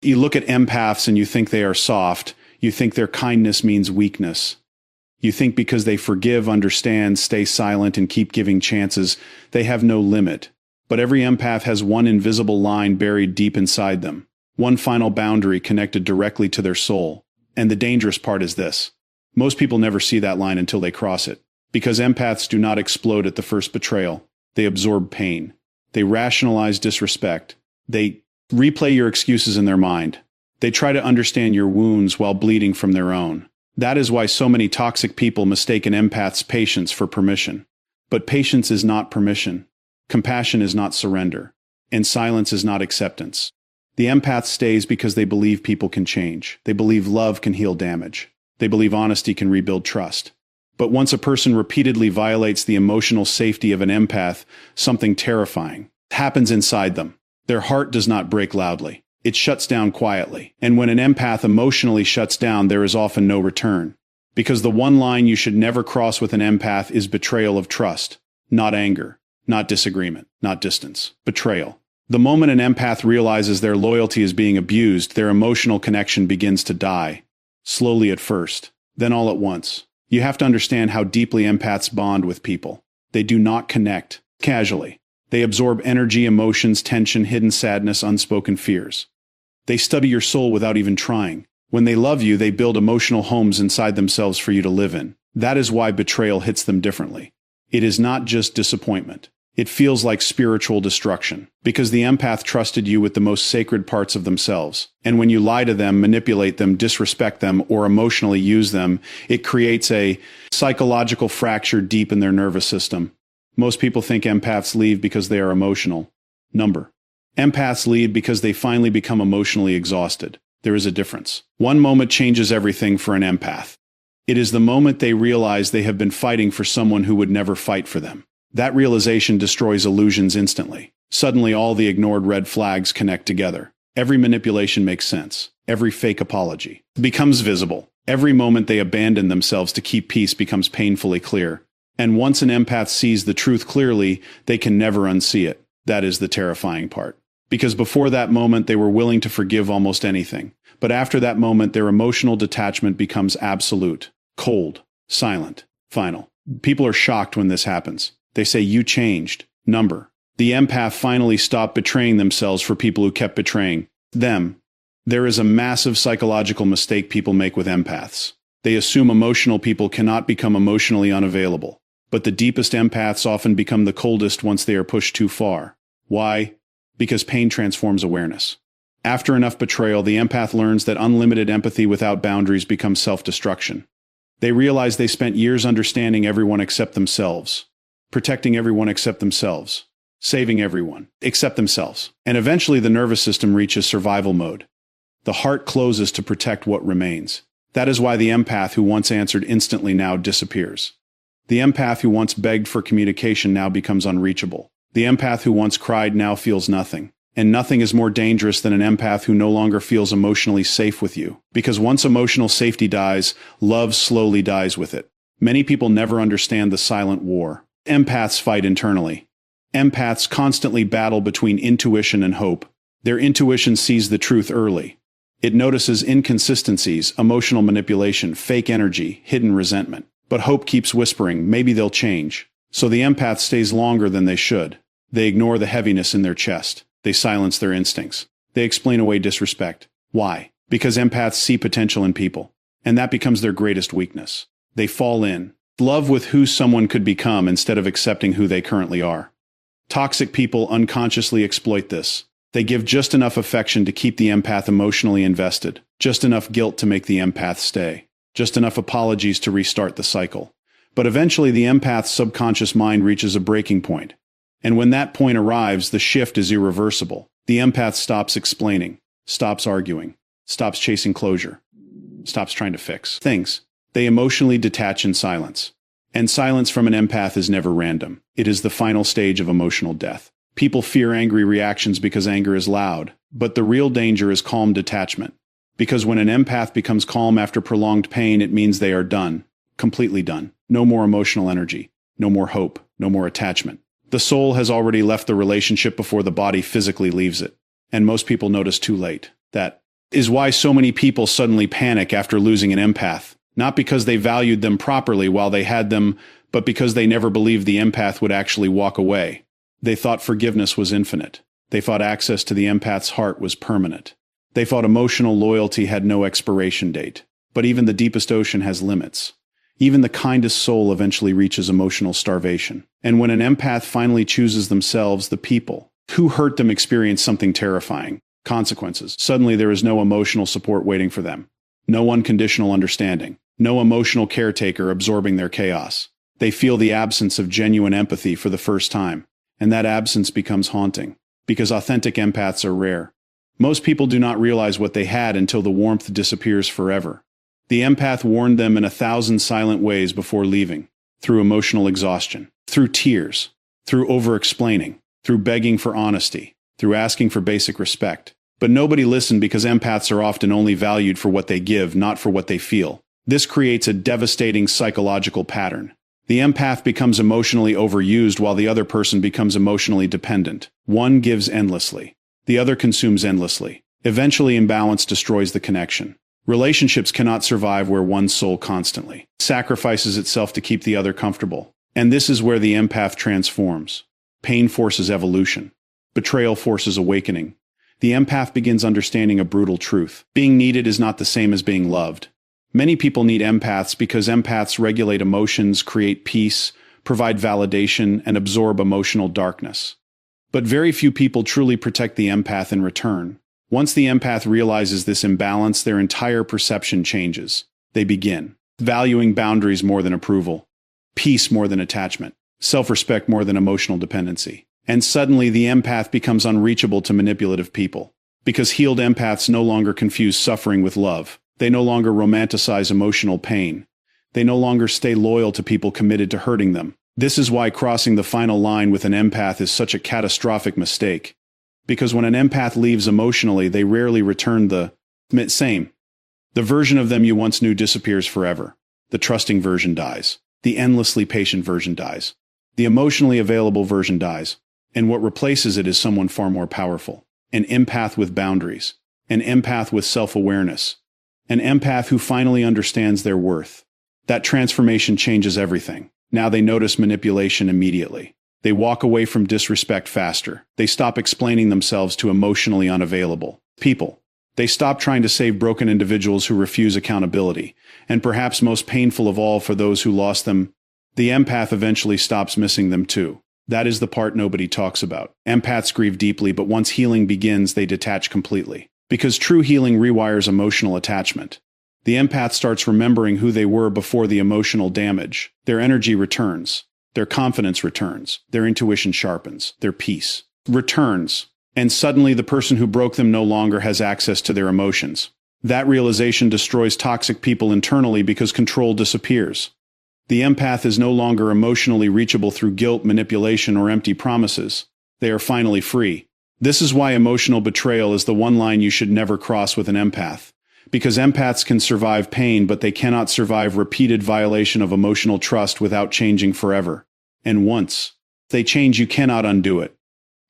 You look at empaths and you think they are soft. You think their kindness means weakness. You think because they forgive, understand, stay silent, and keep giving chances, they have no limit. But every empath has one invisible line buried deep inside them, one final boundary connected directly to their soul. And the dangerous part is this. Most people never see that line until they cross it. Because empaths do not explode at the first betrayal. They absorb pain. They rationalize disrespect. They replay your excuses in their mind. They try to understand your wounds while bleeding from their own. That is why so many toxic people mistake an empath's patience for permission. But patience is not permission. Compassion is not surrender. And silence is not acceptance. The empath stays because they believe people can change. They believe love can heal damage. They believe honesty can rebuild trust. But once a person repeatedly violates the emotional safety of an empath, something terrifying happens inside them. Their heart does not break loudly. It shuts down quietly. And when an empath emotionally shuts down, there is often no return. Because the one line you should never cross with an empath is betrayal of trust. Not anger, not disagreement, not distance. Betrayal. The moment an empath realizes their loyalty is being abused, their emotional connection begins to die. Slowly at first, then all at once. You have to understand how deeply empaths bond with people. They do not connect casually. They absorb energy, emotions, tension, hidden sadness, unspoken fears. They study your soul without even trying. When they love you, they build emotional homes inside themselves for you to live in. That is why betrayal hits them differently. It is not just disappointment. It feels like spiritual destruction, because the empath trusted you with the most sacred parts of themselves. And when you lie to them, manipulate them, disrespect them, or emotionally use them, it creates a psychological fracture deep in their nervous system. Most people think empaths leave because they are emotional. Empaths leave because they finally become emotionally exhausted. There is a difference. One moment changes everything for an empath. It is the moment they realize they have been fighting for someone who would never fight for them. That realization destroys illusions instantly. Suddenly all the ignored red flags connect together. Every manipulation makes sense. Every fake apology becomes visible. Every moment they abandon themselves to keep peace becomes painfully clear. And once an empath sees the truth clearly, they can never unsee it. That is the terrifying part. Because before that moment, they were willing to forgive almost anything. But after that moment, their emotional detachment becomes absolute, cold, silent, final. People are shocked when this happens. They say, "You changed." The empath finally stopped betraying themselves for people who kept betraying them. There is a massive psychological mistake people make with empaths. They assume emotional people cannot become emotionally unavailable. But the deepest empaths often become the coldest once they are pushed too far. Why? Because pain transforms awareness. After enough betrayal, the empath learns that unlimited empathy without boundaries becomes self-destruction. They realize they spent years understanding everyone except themselves, protecting everyone except themselves, saving everyone except themselves. And eventually the nervous system reaches survival mode. The heart closes to protect what remains. That is why the empath who once answered instantly now disappears. The empath who once begged for communication now becomes unreachable. The empath who once cried now feels nothing. And nothing is more dangerous than an empath who no longer feels emotionally safe with you. Because once emotional safety dies, love slowly dies with it. Many people never understand the silent war. Empaths fight internally. Empaths constantly battle between intuition and hope. Their intuition sees the truth early. It notices inconsistencies, emotional manipulation, fake energy, hidden resentment. But hope keeps whispering, maybe they'll change. So the empath stays longer than they should. They ignore the heaviness in their chest. They silence their instincts. They explain away disrespect. Why? Because empaths see potential in people. And that becomes their greatest weakness. They fall in love with who someone could become instead of accepting who they currently are. Toxic people unconsciously exploit this. They give just enough affection to keep the empath emotionally invested. Just enough guilt to make the empath stay. Just enough apologies to restart the cycle. But eventually the empath's subconscious mind reaches a breaking point. And when that point arrives, the shift is irreversible. The empath stops explaining, stops arguing, stops chasing closure, stops trying to fix things. They emotionally detach in silence. And silence from an empath is never random. It is the final stage of emotional death. People fear angry reactions because anger is loud. But the real danger is calm detachment. Because when an empath becomes calm after prolonged pain, it means they are done. Completely done. No more emotional energy. No more hope. No more attachment. The soul has already left the relationship before the body physically leaves it. And most people notice too late that is why so many people suddenly panic after losing an empath. Not because they valued them properly while they had them, but because they never believed the empath would actually walk away. They thought forgiveness was infinite. They thought access to the empath's heart was permanent. They thought emotional loyalty had no expiration date. But even the deepest ocean has limits. Even the kindest soul eventually reaches emotional starvation. And when an empath finally chooses themselves, the people who hurt them experience something terrifying. Consequences. Suddenly there is no emotional support waiting for them. No unconditional understanding. No emotional caretaker absorbing their chaos. They feel the absence of genuine empathy for the first time. And that absence becomes haunting. Because authentic empaths are rare. Most people do not realize what they had until the warmth disappears forever. The empath warned them in 1,000 silent ways before leaving. Through emotional exhaustion. Through tears. Through over-explaining. Through begging for honesty. Through asking for basic respect. But nobody listened because empaths are often only valued for what they give, not for what they feel. This creates a devastating psychological pattern. The empath becomes emotionally overused while the other person becomes emotionally dependent. One gives endlessly. The other consumes endlessly. Eventually, imbalance destroys the connection. Relationships cannot survive where one soul constantly sacrifices itself to keep the other comfortable. And this is where the empath transforms. Pain forces evolution. Betrayal forces awakening. The empath begins understanding a brutal truth. Being needed is not the same as being loved. Many people need empaths because empaths regulate emotions, create peace, provide validation, and absorb emotional darkness. But very few people truly protect the empath in return. Once the empath realizes this imbalance, their entire perception changes. They begin valuing boundaries more than approval, peace more than attachment, self-respect more than emotional dependency. And suddenly the empath becomes unreachable to manipulative people. Because healed empaths no longer confuse suffering with love. They no longer romanticize emotional pain. They no longer stay loyal to people committed to hurting them. This is why crossing the final line with an empath is such a catastrophic mistake. Because when an empath leaves emotionally, they rarely return the same. The version of them you once knew disappears forever. The trusting version dies. The endlessly patient version dies. The emotionally available version dies. And what replaces it is someone far more powerful. An empath with boundaries. An empath with self-awareness. An empath who finally understands their worth. That transformation changes everything. Now they notice manipulation immediately. They walk away from disrespect faster. They stop explaining themselves to emotionally unavailable people. They stop trying to save broken individuals who refuse accountability. And perhaps most painful of all for those who lost them, the empath eventually stops missing them too. That is the part nobody talks about. Empaths grieve deeply, but once healing begins, they detach completely. Because true healing rewires emotional attachment. The empath starts remembering who they were before the emotional damage. Their energy returns. Their confidence returns. Their intuition sharpens. Their peace returns. And suddenly the person who broke them no longer has access to their emotions. That realization destroys toxic people internally because control disappears. The empath is no longer emotionally reachable through guilt, manipulation, or empty promises. They are finally free. This is why emotional betrayal is the one line you should never cross with an empath. Because empaths can survive pain, but they cannot survive repeated violation of emotional trust without changing forever. And once they change, you cannot undo it.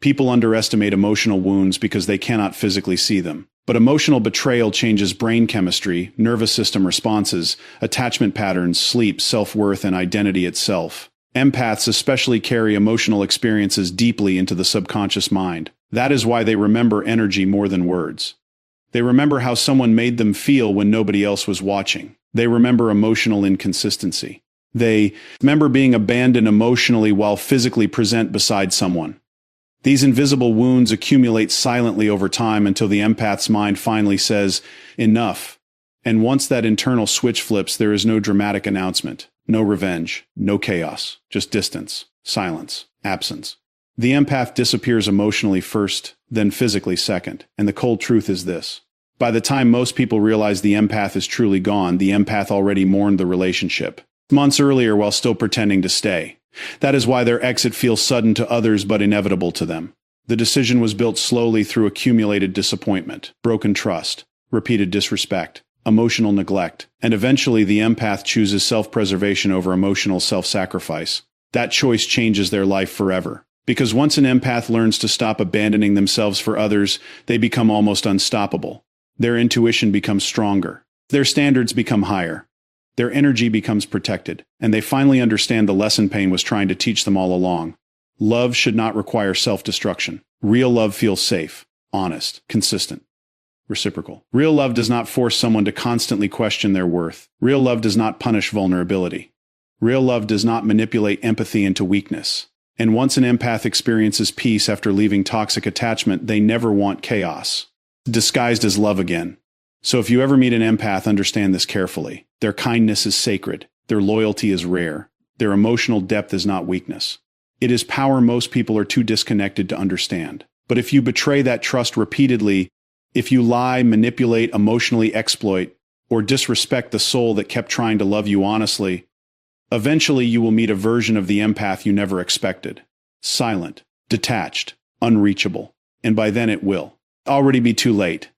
People underestimate emotional wounds because they cannot physically see them. But emotional betrayal changes brain chemistry, nervous system responses, attachment patterns, sleep, self-worth, and identity itself. Empaths especially carry emotional experiences deeply into the subconscious mind. That is why they remember energy more than words. They remember how someone made them feel when nobody else was watching. They remember emotional inconsistency. They remember being abandoned emotionally while physically present beside someone. These invisible wounds accumulate silently over time until the empath's mind finally says, enough. And once that internal switch flips, there is no dramatic announcement, no revenge, no chaos, just distance, silence, absence. The empath disappears emotionally first, then physically second. And the cold truth is this. By the time most people realize the empath is truly gone, the empath already mourned the relationship months earlier while still pretending to stay. That is why their exit feels sudden to others but inevitable to them. The decision was built slowly through accumulated disappointment, broken trust, repeated disrespect, emotional neglect, and eventually the empath chooses self-preservation over emotional self-sacrifice. That choice changes their life forever. Because once an empath learns to stop abandoning themselves for others, they become almost unstoppable. Their intuition becomes stronger. Their standards become higher. Their energy becomes protected, and they finally understand the lesson pain was trying to teach them all along. Love should not require self-destruction. Real love feels safe, honest, consistent, reciprocal. Real love does not force someone to constantly question their worth. Real love does not punish vulnerability. Real love does not manipulate empathy into weakness. And once an empath experiences peace after leaving toxic attachment, they never want chaos, disguised as love again. So if you ever meet an empath, understand this carefully. Their kindness is sacred. Their loyalty is rare. Their emotional depth is not weakness. It is power most people are too disconnected to understand. But if you betray that trust repeatedly, if you lie, manipulate, emotionally exploit, or disrespect the soul that kept trying to love you honestly, eventually you will meet a version of the empath you never expected. Silent, detached, unreachable. And by then it will already be too late.